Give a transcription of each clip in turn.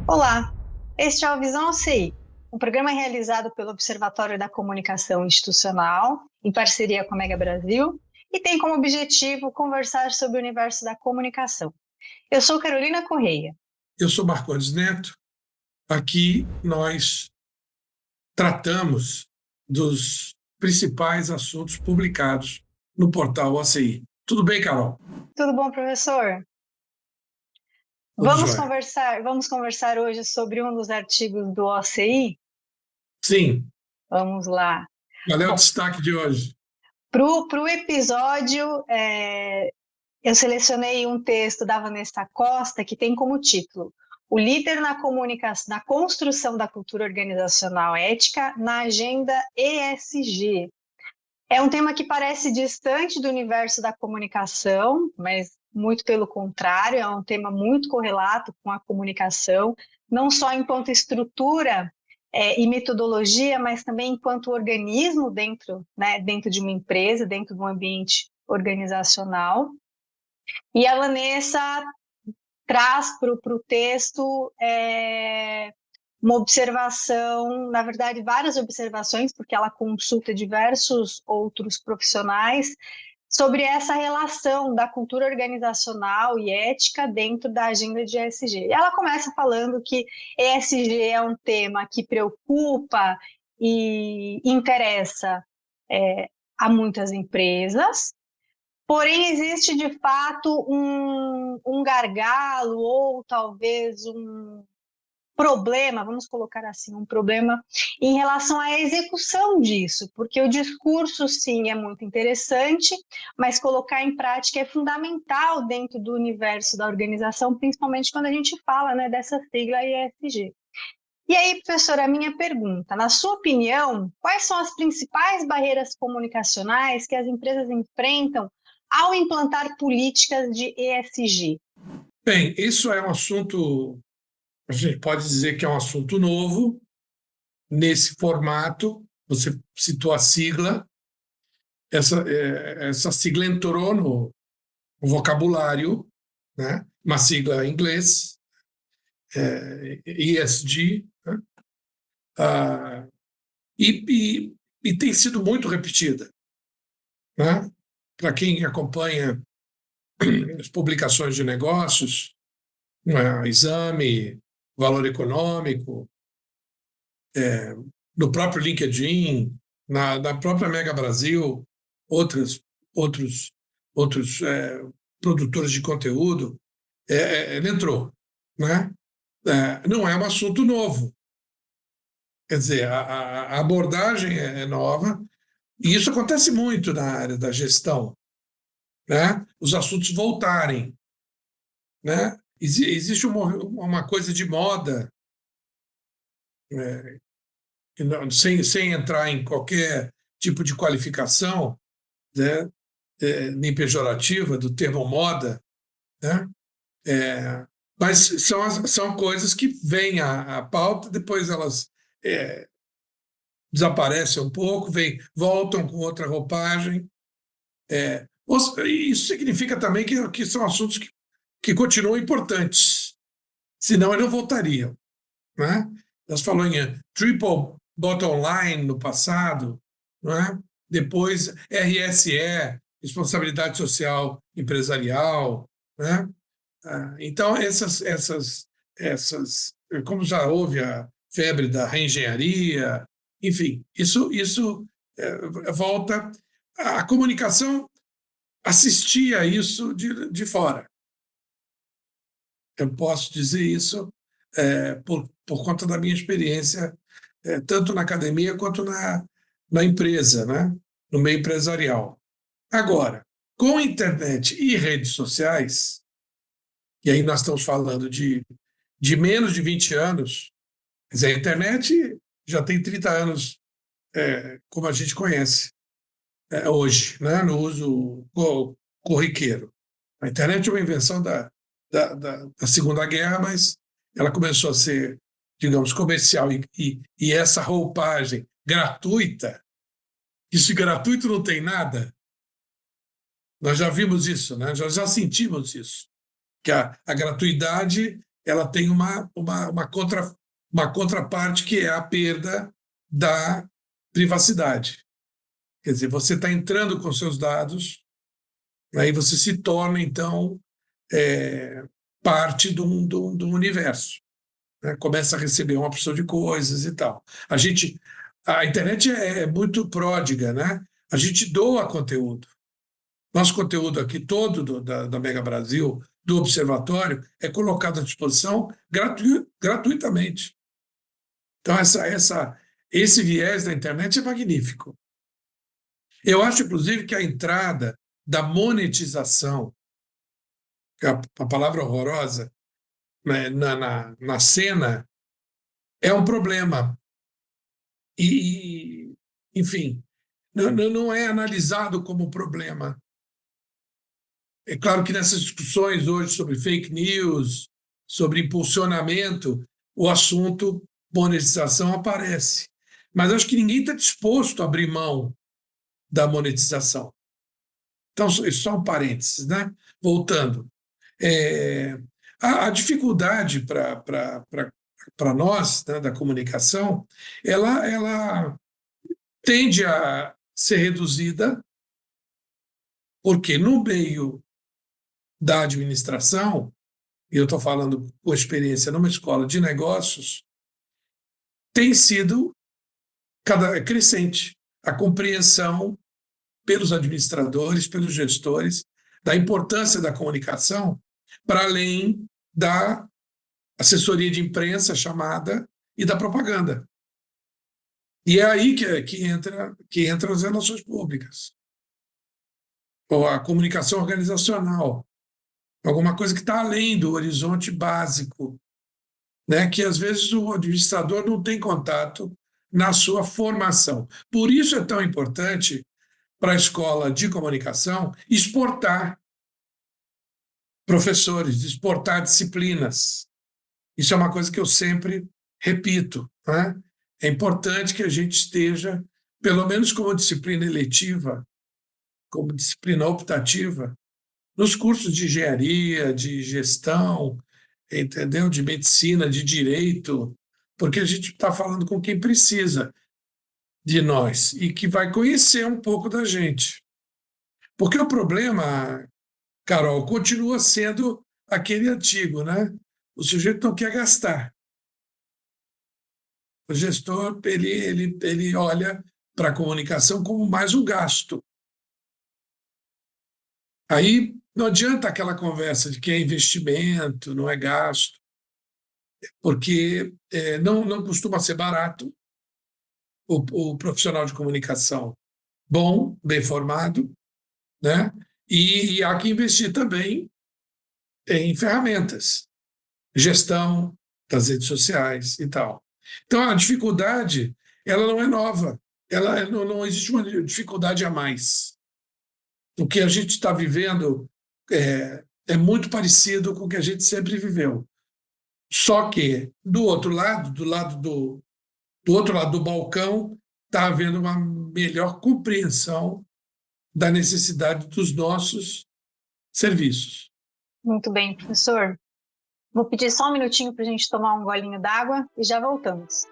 Olá, este é o Visão OCI, um programa realizado pelo Observatório da Comunicação Institucional, em parceria com a Mega Brasil, e tem como objetivo conversar sobre o universo da comunicação. Eu sou Carolina Correia. Eu sou Marcondes Neto. Aqui nós tratamos dos principais assuntos publicados no portal OCI. Tudo bem, Carol? Tudo bom, professor? Tudo jóia. Vamos conversar hoje sobre um dos artigos do OCI? Sim. Vamos lá. Qual é o destaque de hoje? Para o episódio, eu selecionei um texto da Vanessa Costa que tem como título O líder na comunicação, na construção da cultura organizacional ética na agenda ESG. É um tema que parece distante do universo da comunicação, mas muito pelo contrário, é um tema muito correlato com a comunicação, não só enquanto estrutura e metodologia, mas também enquanto organismo dentro de uma empresa, dentro de um ambiente organizacional. E a Vanessa traz para o texto uma observação, na verdade, várias observações, porque ela consulta diversos outros profissionais sobre essa relação da cultura organizacional e ética dentro da agenda de ESG. E ela começa falando que ESG é um tema que preocupa e interessa a muitas empresas, porém, existe de fato um gargalo ou talvez um problema, vamos colocar assim, um problema em relação à execução disso, porque o discurso, sim, é muito interessante, mas colocar em prática é fundamental dentro do universo da organização, principalmente quando a gente fala, né, dessa sigla ESG. E aí, professora, a minha pergunta, na sua opinião, quais são as principais barreiras comunicacionais que as empresas enfrentam ao implantar políticas de ESG? Bem, isso é um assunto, a gente pode dizer que é um assunto novo, nesse formato. Você citou a sigla, essa sigla entrou no vocabulário, né? Uma sigla em inglês, ESG, né? Ah, e tem sido muito repetida, né? Para quem acompanha as publicações de negócios, né? Exame, Valor Econômico, no próprio LinkedIn, na própria Mega Brasil, outros, outros produtores de conteúdo, ele entrou, né? Não é um assunto novo. Quer dizer, a abordagem é nova, e isso acontece muito na área da gestão, né? Os assuntos voltarem, né? Existe uma coisa de moda, sem entrar em qualquer tipo de qualificação, né? Nem pejorativa do termo moda, né? Mas são coisas que vêm à pauta, depois elas desaparecem um pouco, voltam com outra roupagem. Isso significa também que são assuntos que continuam importantes, senão eles não voltariam, né? Nós falamos em triple bottom line no passado, né? Depois RSE, responsabilidade social empresarial, né? Então essas, como já houve a febre da reengenharia, enfim, isso volta. A comunicação assistia a isso de fora. Eu posso dizer isso por conta da minha experiência, tanto na academia quanto na empresa, né? No meio empresarial. Agora, com internet e redes sociais, e aí nós estamos falando de menos de 20 anos, quer dizer, a internet já tem 30 anos, como a gente conhece hoje, né? No uso corriqueiro. A internet é uma invenção da Segunda Guerra, mas ela começou a ser, digamos, comercial e essa roupagem gratuita, isso gratuito não tem nada, nós já vimos isso, né? Já sentimos isso, que a gratuidade ela tem uma contraparte que é a perda da privacidade. Quer dizer, você está entrando com seus dados, aí você se torna, então, parte de um universo. Né? Começa a receber uma opção de coisas e tal. A internet é muito pródiga, né? A gente doa conteúdo. Nosso conteúdo aqui todo da Mega Brasil, do Observatório, é colocado à disposição gratuitamente. Então, esse viés da internet é magnífico. Eu acho, inclusive, que a entrada da monetização, que é a palavra horrorosa, né, na cena, é um problema. Enfim, não é analisado como problema. É claro que nessas discussões hoje sobre fake news, sobre impulsionamento, o assunto monetização aparece. Mas acho que ninguém está disposto a abrir mão da monetização. Então, só um parênteses, né? Voltando. A dificuldade para nós, né, da comunicação, ela tende a ser reduzida, porque no meio da administração, e eu estou falando com experiência numa escola de negócios, tem sido crescente a compreensão pelos administradores, pelos gestores, da importância da comunicação para além da assessoria de imprensa chamada e da propaganda. E é aí que entra as relações públicas, ou a comunicação organizacional, alguma coisa que está além do horizonte básico, né, que às vezes o administrador não tem contato na sua formação. Por isso é tão importante para a escola de comunicação exportar professores, exportar disciplinas. Isso é uma coisa que eu sempre repito, né? É importante que a gente esteja, pelo menos como disciplina eletiva, como disciplina optativa, nos cursos de engenharia, de gestão, entendeu? De medicina, de direito, porque a gente está falando com quem precisa de nós e que vai conhecer um pouco da gente. Porque o problema, Carol, continua sendo aquele antigo, né? O sujeito não quer gastar. O gestor, ele olha para a comunicação como mais um gasto. Aí não adianta aquela conversa de que é investimento, não é gasto, porque não costuma ser barato o profissional de comunicação bom, bem formado, né? E há que investir também em ferramentas, gestão das redes sociais e tal. Então, a dificuldade, ela não é nova, não existe uma dificuldade a mais. O que a gente está vivendo é muito parecido com o que a gente sempre viveu. Só que, do outro lado do balcão, está havendo uma melhor compreensão da necessidade dos nossos serviços. Muito bem, professor. Vou pedir só um minutinho para a gente tomar um golinho d'água e já voltamos.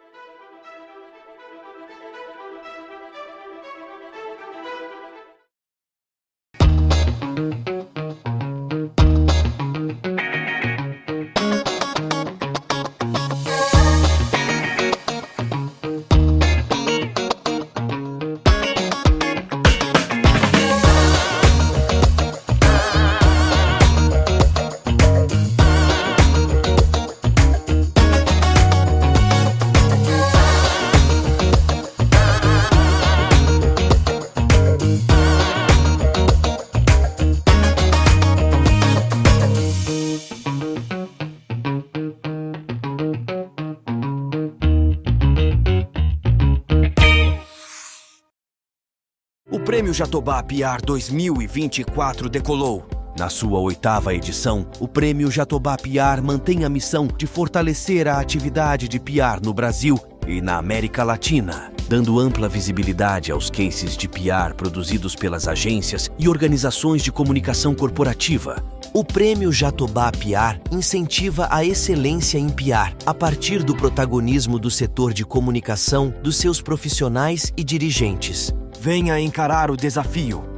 O Prêmio Jatobá PR 2024 decolou. Na sua 8ª edição, o Prêmio Jatobá PR mantém a missão de fortalecer a atividade de PR no Brasil e na América Latina, dando ampla visibilidade aos cases de PR produzidos pelas agências e organizações de comunicação corporativa. O Prêmio Jatobá PR incentiva a excelência em PR a partir do protagonismo do setor de comunicação dos seus profissionais e dirigentes. Venha encarar o desafio.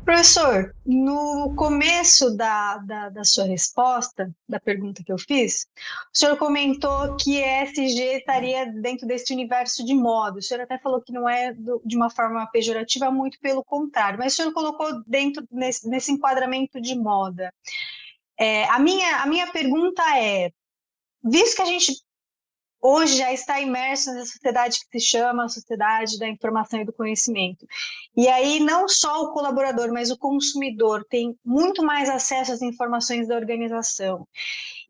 Professor, no começo da sua resposta, da pergunta que eu fiz, o senhor comentou que ESG estaria dentro desse universo de moda. O senhor até falou que não é de uma forma pejorativa, muito pelo contrário, mas o senhor colocou dentro nesse enquadramento de moda. A minha pergunta é, visto que a gente hoje já está imerso nessa sociedade que se chama a sociedade da informação e do conhecimento. E aí não só o colaborador, mas o consumidor tem muito mais acesso às informações da organização.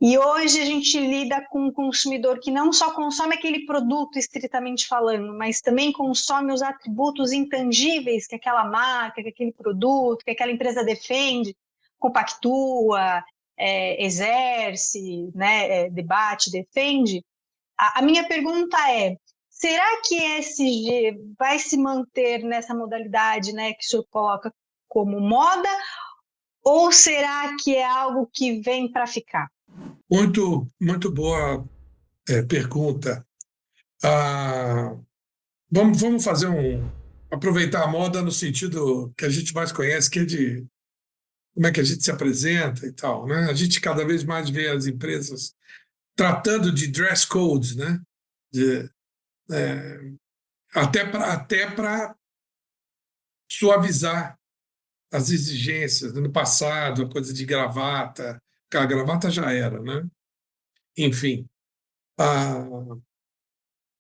E hoje a gente lida com um consumidor que não só consome aquele produto estritamente falando, mas também consome os atributos intangíveis que aquela marca, que aquele produto, que aquela empresa defende, compactua, exerce, né, debate, defende. A minha pergunta é, será que ESG vai se manter nessa modalidade, né, que o senhor coloca como moda, ou será que é algo que vem para ficar? Muito boa pergunta. Vamos fazer aproveitar a moda no sentido que a gente mais conhece, que é de como é que a gente se apresenta e tal, né? A gente cada vez mais vê as empresas tratando de dress codes, né? Até para suavizar as exigências. No passado, a coisa de gravata, a gravata já era, né? Enfim,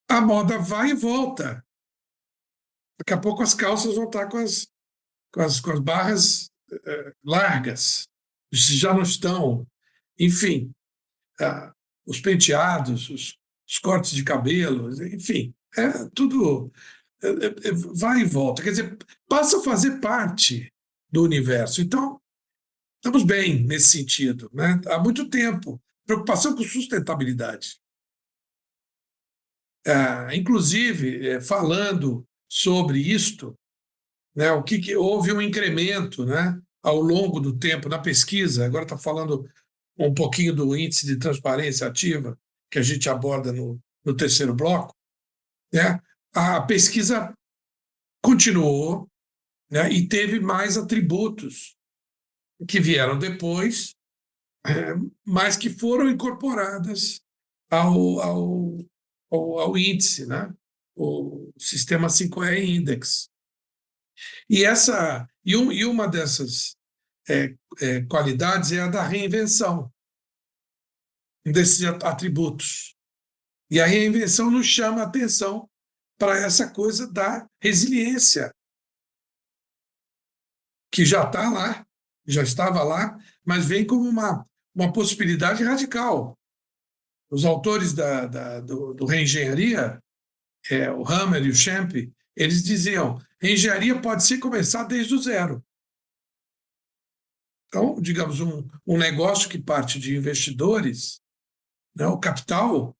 a moda vai e volta. Daqui a pouco as calças vão estar com as barras largas, já não estão. Enfim, os penteados, os cortes de cabelo, enfim, tudo vai e volta. Quer dizer, passa a fazer parte do universo. Então, estamos bem nesse sentido, né? Há muito tempo. Preocupação com sustentabilidade. Inclusive, falando sobre isto, né, houve um incremento, né, ao longo do tempo na pesquisa. Agora está falando um pouquinho do índice de transparência ativa, que a gente aborda no terceiro bloco, né? A pesquisa continuou, né, e teve mais atributos que vieram depois, mas que foram incorporadas ao índice, né? O sistema 5R Index. E uma dessas qualidades é a da reinvenção desses atributos. E a reinvenção nos chama a atenção para essa coisa da resiliência, que já está lá, já estava lá, mas vem como uma possibilidade radical. Os autores do Reengenharia, o Hammer e o Schempp, eles diziam: reengenharia pode se começar desde o zero. Então, digamos, um negócio que parte de investidores, né, o capital, o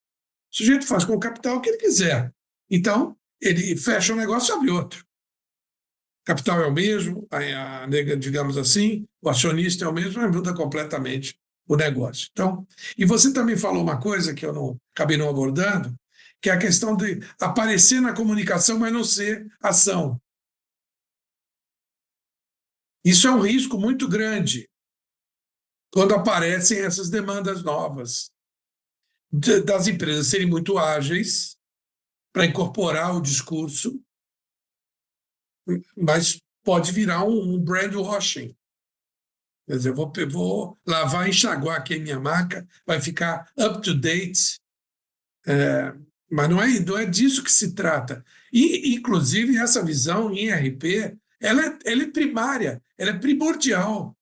sujeito faz com o capital o que ele quiser. Então, ele fecha um negócio e abre outro. O capital é o mesmo, digamos assim, o acionista é o mesmo, mas muda completamente o negócio. Então, e você também falou uma coisa que eu acabei não abordando, que é a questão de aparecer na comunicação, mas não ser ação. Isso é um risco muito grande quando aparecem essas demandas novas das empresas serem muito ágeis para incorporar o discurso, mas pode virar um brand washing. Quer dizer, eu vou lavar e enxaguar aqui a minha marca, vai ficar up to date, mas não é disso que se trata. E, inclusive, essa visão em RP, ela é primária, ela é primordial.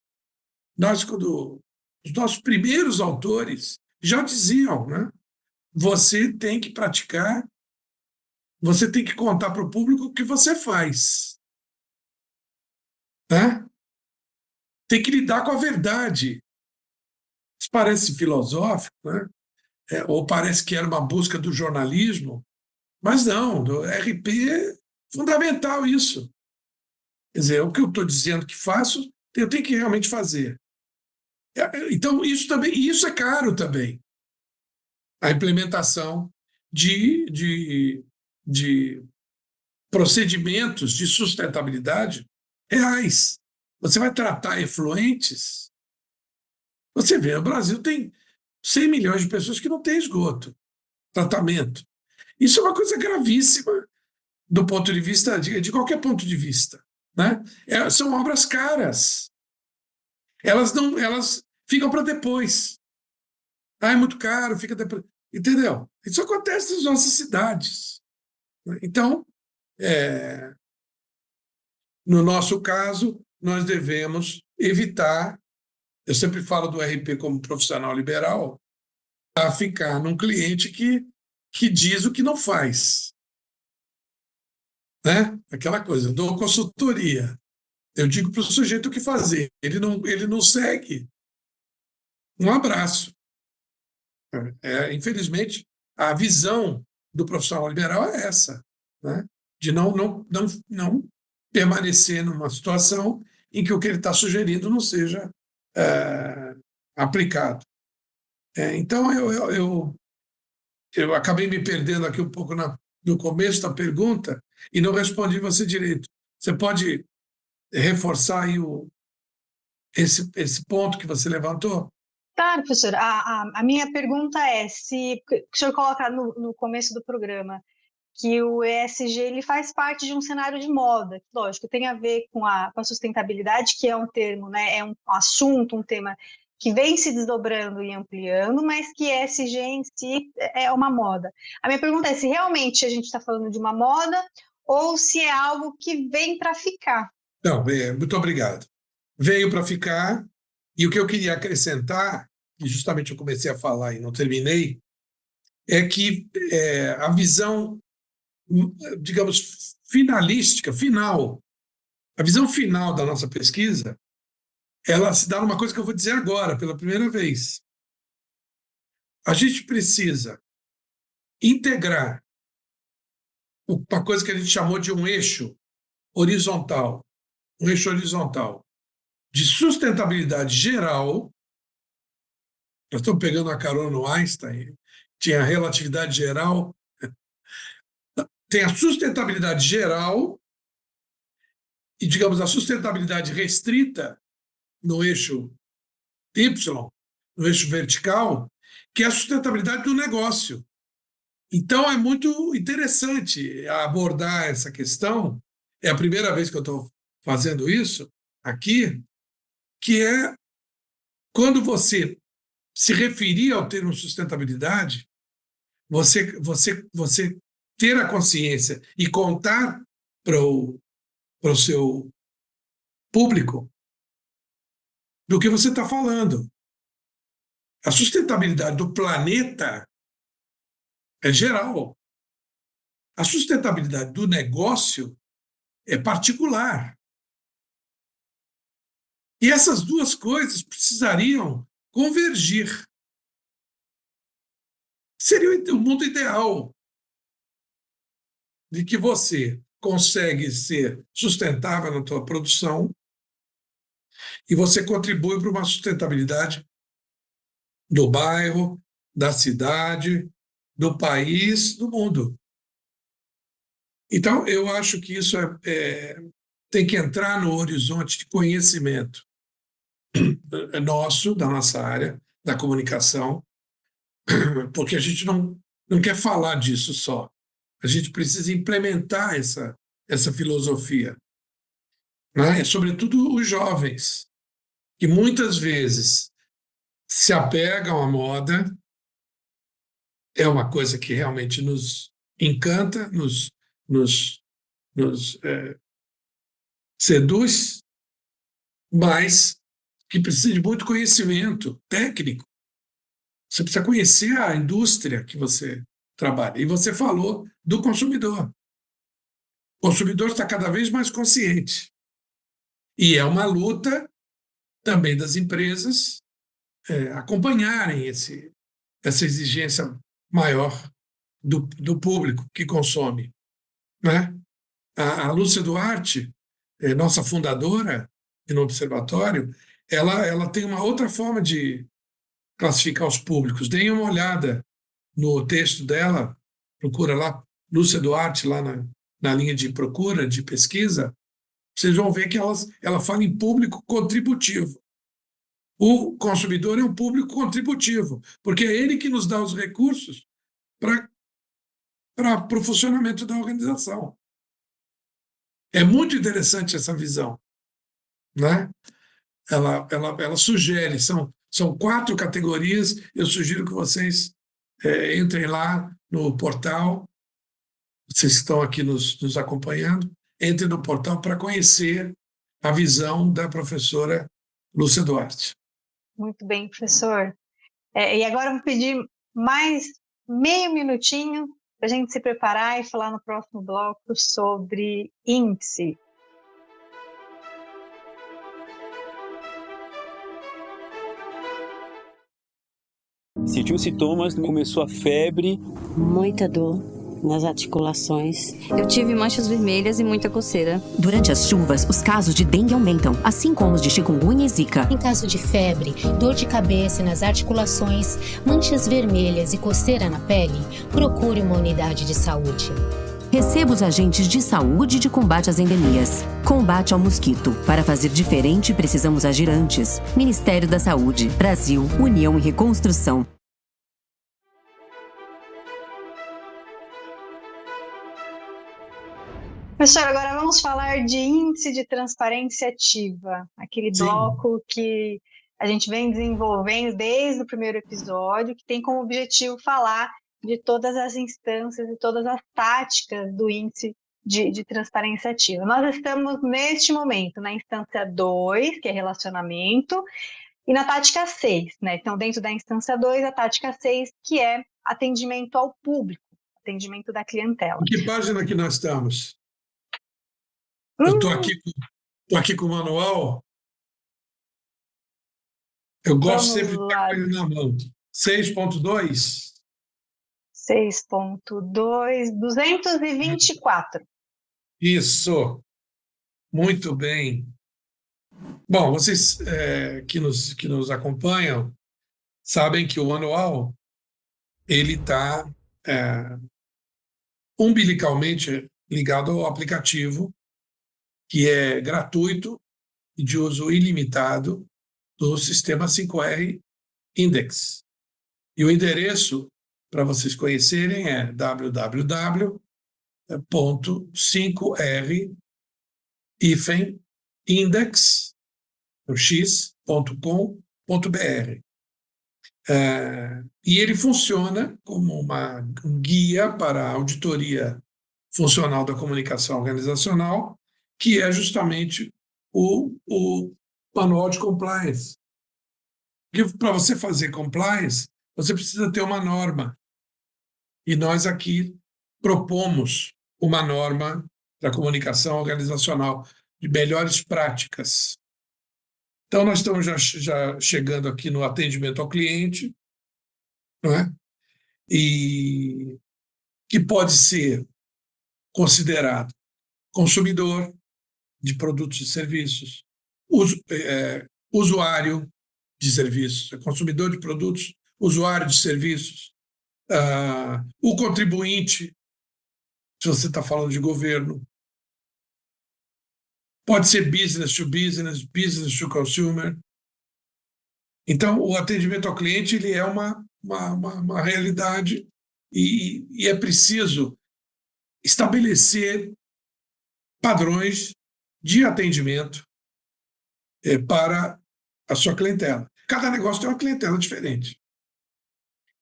Os nossos primeiros autores já diziam, né? Você tem que praticar, você tem que contar para o público o que você faz, né? Tem que lidar com a verdade. Isso parece filosófico, né? Ou parece que era uma busca do jornalismo, mas não, do RP é fundamental isso. Quer dizer, o que eu estou dizendo que faço, eu tenho que realmente fazer. Então, isso é caro também. A implementação de procedimentos de sustentabilidade reais. Você vai tratar efluentes. Você vê, o Brasil tem 100 milhões de pessoas que não têm esgoto, tratamento. Isso é uma coisa gravíssima do ponto de vista, de qualquer ponto de vista. Né? São obras caras. Elas ficam para depois. É muito caro, fica depois. Entendeu? Isso acontece nas nossas cidades. Então, no nosso caso, nós devemos evitar, eu sempre falo do RP como profissional liberal, a ficar num cliente que diz o que não faz. Né? Aquela coisa, eu dou consultoria, eu digo para o sujeito o que fazer, ele não segue. Um abraço. Infelizmente, a visão do profissional liberal é essa, né? De não permanecer numa situação em que o que ele está sugerindo não seja aplicado. Então, eu acabei me perdendo aqui um pouco no começo da pergunta e não respondi você direito. Você pode reforçar aí esse ponto que você levantou? Tá, professor. A minha pergunta é se o senhor coloca no começo do programa que o ESG ele faz parte de um cenário de moda, que, lógico, tem a ver com a sustentabilidade, que é um termo, né, é um assunto, um tema que vem se desdobrando e ampliando, mas que ESG em si é uma moda. A minha pergunta é se realmente a gente está falando de uma moda ou se é algo que vem para ficar. Não, muito obrigado. Veio para ficar, e o que eu queria acrescentar, que justamente eu comecei a falar e não terminei, é que a visão, digamos, final, a visão final da nossa pesquisa, ela se dá numa coisa que eu vou dizer agora, pela primeira vez. A gente precisa integrar uma coisa que a gente chamou de um eixo horizontal de sustentabilidade geral. Nós estamos pegando a carona no Einstein, tinha a relatividade geral, tem a sustentabilidade geral e, digamos, a sustentabilidade restrita no eixo Y, no eixo vertical, que é a sustentabilidade do negócio. Então, é muito interessante abordar essa questão. É a primeira vez que eu estou fazendo isso aqui, que é quando você se referir ao termo sustentabilidade, você ter a consciência e contar para o seu público do que você está falando. A sustentabilidade do planeta é geral. A sustentabilidade do negócio é particular. E essas duas coisas precisariam convergir. Seria o mundo ideal de que você consegue ser sustentável na sua produção e você contribui para uma sustentabilidade do bairro, da cidade, do país, do mundo. Então, eu acho que isso tem que entrar no horizonte de conhecimento nosso, da nossa área, da comunicação, porque a gente não quer falar disso só. A gente precisa implementar essa filosofia. Né? Sobretudo os jovens, que muitas vezes se apegam à moda, é uma coisa que realmente nos encanta, nos seduz, mas que precisa de muito conhecimento técnico. Você precisa conhecer a indústria que você trabalha. E você falou do consumidor. O consumidor está cada vez mais consciente. E é uma luta também das empresas acompanharem essa exigência maior do público que consome, né? A Lúcia Duarte, nossa fundadora no Observatório, ela tem uma outra forma de classificar os públicos. Deem uma olhada no texto dela, procura lá, Lúcia Duarte, lá na linha de procura, de pesquisa, vocês vão ver que ela fala em público contributivo. O consumidor é um público contributivo, porque é ele que nos dá os recursos para o funcionamento da organização. É muito interessante essa visão, né? Ela sugere, são 4 categorias, eu sugiro que vocês entrem lá no portal, vocês estão aqui nos acompanhando, entrem no portal para conhecer a visão da professora Lúcia Duarte. Muito bem, professor. E agora eu vou pedir mais meio minutinho para a gente se preparar e falar no próximo bloco sobre índice. Sentiu sintomas, começou a febre. Muita dor nas articulações. Eu tive manchas vermelhas e muita coceira. Durante as chuvas, os casos de dengue aumentam, assim como os de chikungunya e zika. Em caso de febre, dor de cabeça nas articulações, manchas vermelhas e coceira na pele, procure uma unidade de saúde. Receba os agentes de saúde de combate às endemias. Combate ao mosquito. Para fazer diferente, precisamos agir antes. Ministério da Saúde. Brasil. União e Reconstrução. Professor, agora vamos falar de índice de transparência ativa, aquele bloco que a gente vem desenvolvendo desde o primeiro episódio, que tem como objetivo falar de todas as instâncias e todas as táticas do índice de transparência ativa. Nós estamos, neste momento, na instância 2, que é relacionamento, e na tática 6, né? Então, dentro da instância 2, a tática 6, que é atendimento ao público, atendimento da clientela. Em que página que nós estamos? Eu estou aqui com o manual. Eu gosto sempre de ter ele na mão. 6.2? 6.2, 224. Isso. Muito bem. Bom, vocês que nos acompanham sabem que o manual ele está umbilicalmente ligado ao aplicativo, que é gratuito e de uso ilimitado do sistema 5R Index. E o endereço para vocês conhecerem é www.5r-index.com.br. E ele funciona como um guia para a auditoria funcional da comunicação organizacional, que é justamente o manual de compliance. Porque para você fazer compliance, você precisa ter uma norma. E nós aqui propomos uma norma da comunicação organizacional de melhores práticas. Então, nós estamos já chegando aqui no atendimento ao cliente, não é? E que pode ser considerado consumidor de produtos e serviços, usuário de serviços, consumidor de produtos, usuário de serviços, o contribuinte, se você está falando de governo, pode ser business to business, business to consumer. Então, o atendimento ao cliente ele é uma realidade e é preciso estabelecer padrões de atendimento para a sua clientela. Cada negócio tem uma clientela diferente.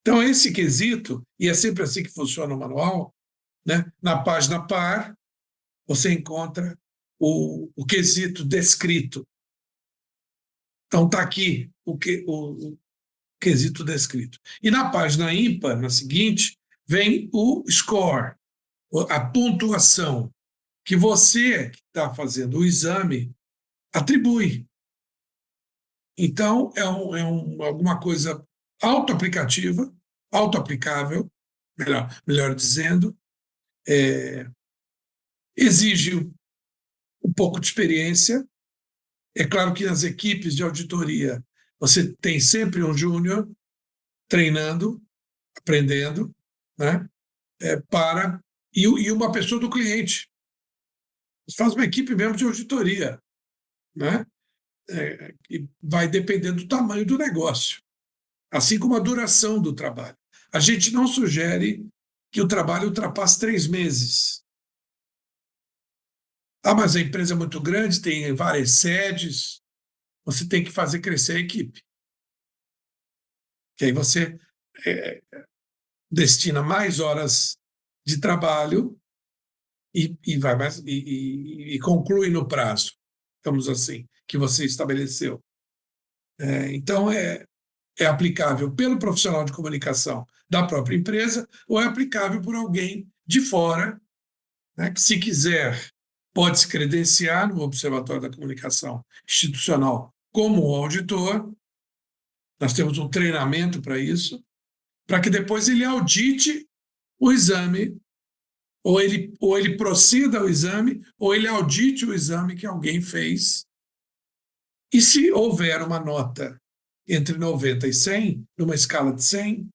Então, esse quesito, e é sempre assim que funciona o manual, né? Na página par, você encontra o quesito descrito. Então, está aqui o quesito descrito. E na página ímpar, na seguinte, vem o score, a pontuação, que você que está fazendo o exame atribui. Então, alguma coisa auto-aplicativa, auto-aplicável, melhor dizendo, exige um pouco de experiência. É claro que nas equipes de auditoria você tem sempre um júnior treinando, aprendendo, né? E uma pessoa do cliente. Você faz uma equipe mesmo de auditoria, né? E vai dependendo do tamanho do negócio, assim como a duração do trabalho. A gente não sugere que o trabalho ultrapasse 3 meses. Mas a empresa é muito grande, tem várias sedes, você tem que fazer crescer a equipe. Que aí você destina mais horas de trabalho e conclui no prazo, digamos assim, que você estabeleceu. Então, é aplicável pelo profissional de comunicação da própria empresa ou é aplicável por alguém de fora, né, que, se quiser, pode se credenciar no Observatório da Comunicação Institucional como auditor. Nós temos um treinamento para isso, para que depois ele audite o exame, ou ele proceda ao exame, ou ele audite o exame que alguém fez. E se houver uma nota entre 90 e 100, numa escala de 100,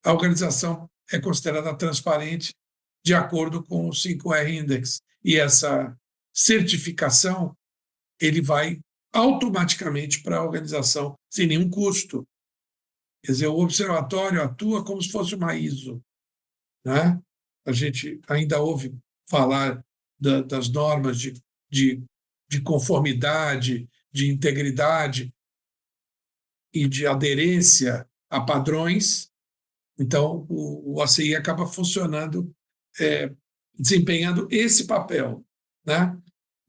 a organização é considerada transparente de acordo com o 5R Index. E essa certificação ele vai automaticamente para a organização, sem nenhum custo. Quer dizer, o observatório atua como se fosse uma ISO, né? A gente ainda ouve falar das normas de conformidade, de integridade e de aderência a padrões. Então, o ACI acaba funcionando, desempenhando esse papel, né?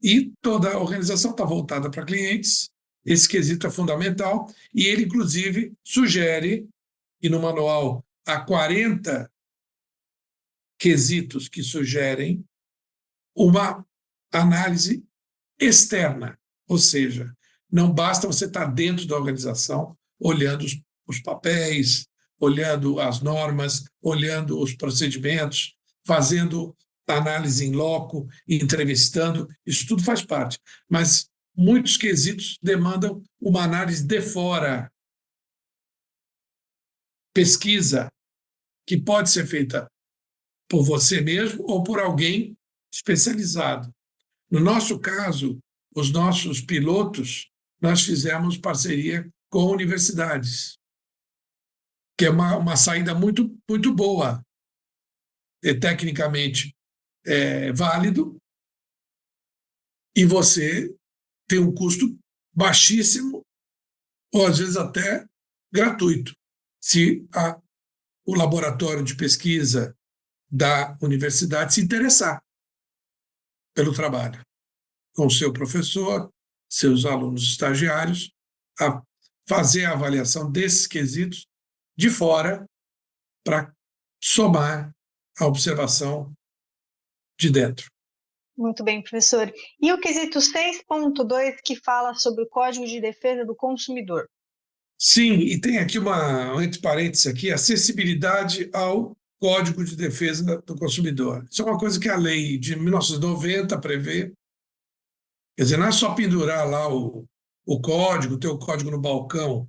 E toda a organização está voltada para clientes, esse quesito é fundamental, e ele, inclusive, sugere, e no manual há 40 quesitos que sugerem uma análise externa, ou seja, não basta você estar dentro da organização, olhando os papéis, olhando as normas, olhando os procedimentos, fazendo análise em loco, entrevistando, isso tudo faz parte. Mas muitos quesitos demandam uma análise de fora. Pesquisa que pode ser feita por você mesmo ou por alguém especializado. No nosso caso, os nossos pilotos, nós fizemos parceria com universidades, que é uma saída muito, muito boa. É tecnicamente válido e você tem um custo baixíssimo ou, às vezes, até gratuito, se o laboratório de pesquisa da universidade se interessar pelo trabalho, com o seu professor, seus alunos estagiários, a fazer a avaliação desses quesitos de fora para somar a observação de dentro. Muito bem, professor. E o quesito 6.2, que fala sobre o Código de Defesa do Consumidor? Sim, e tem aqui entre parênteses aqui, acessibilidade ao Código de Defesa do Consumidor. Isso é uma coisa que a lei de 1990 prevê. Quer dizer, não é só pendurar lá o código, ter o código no balcão,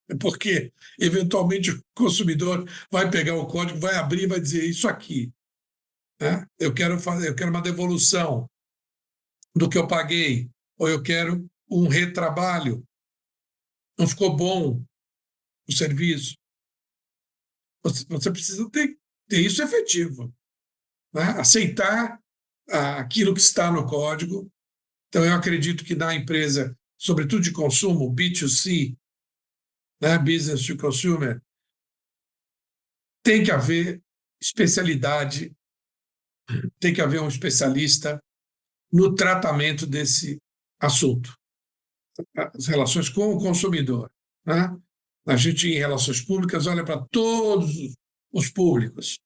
é porque, eventualmente, o consumidor vai pegar o código, vai abrir e vai dizer isso aqui. Né? Eu quero uma devolução do que eu paguei, ou eu quero um retrabalho. Não ficou bom o serviço. Você precisa ter isso efetivo, né? Aceitar aquilo que está no código. Então, eu acredito que na empresa, sobretudo de consumo, B2C, né, Business to Consumer, tem que haver especialidade, tem que haver um especialista no tratamento desse assunto. as relações com o consumidor, né? A gente, em relações públicas, olha para todos os públicos,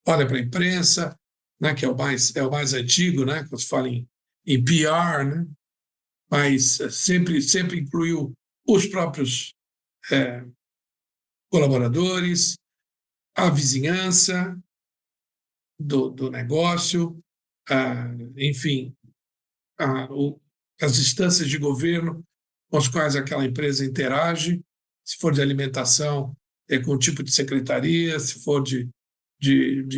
olha para a imprensa, né, que é o mais antigo, né, quando se fala em PR, né, mas sempre incluiu os próprios colaboradores, a vizinhança do negócio, enfim, as instâncias de governo com as quais aquela empresa interage, se for de alimentação, é com o tipo de secretaria, se for de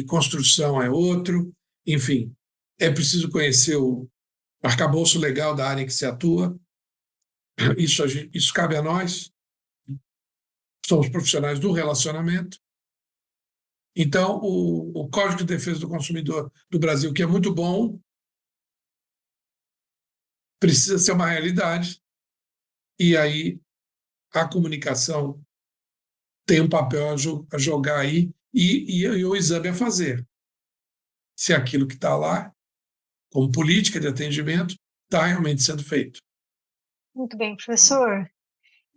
construção, é outro. Enfim, é preciso conhecer o arcabouço legal da área em que se atua. Isso cabe a nós, somos profissionais do relacionamento. Então, o Código de Defesa do Consumidor do Brasil, que é muito bom, precisa ser uma realidade, e aí a comunicação tem um papel a jogar aí e o exame a fazer. Se aquilo que está lá, como política de atendimento, está realmente sendo feito. Muito bem, professor.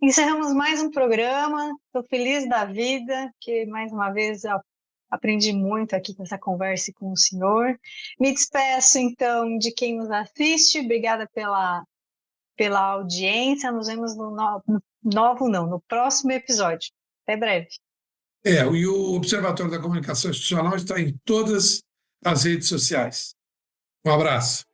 Encerramos mais um programa. Estou feliz da vida, que mais uma vez eu aprendi muito aqui com essa conversa com o senhor. Me despeço, então, de quem nos assiste. Obrigada pela audiência. Nos vemos no próximo episódio. Até breve. E o Observatório da Comunicação Institucional está em todas as redes sociais. Um abraço.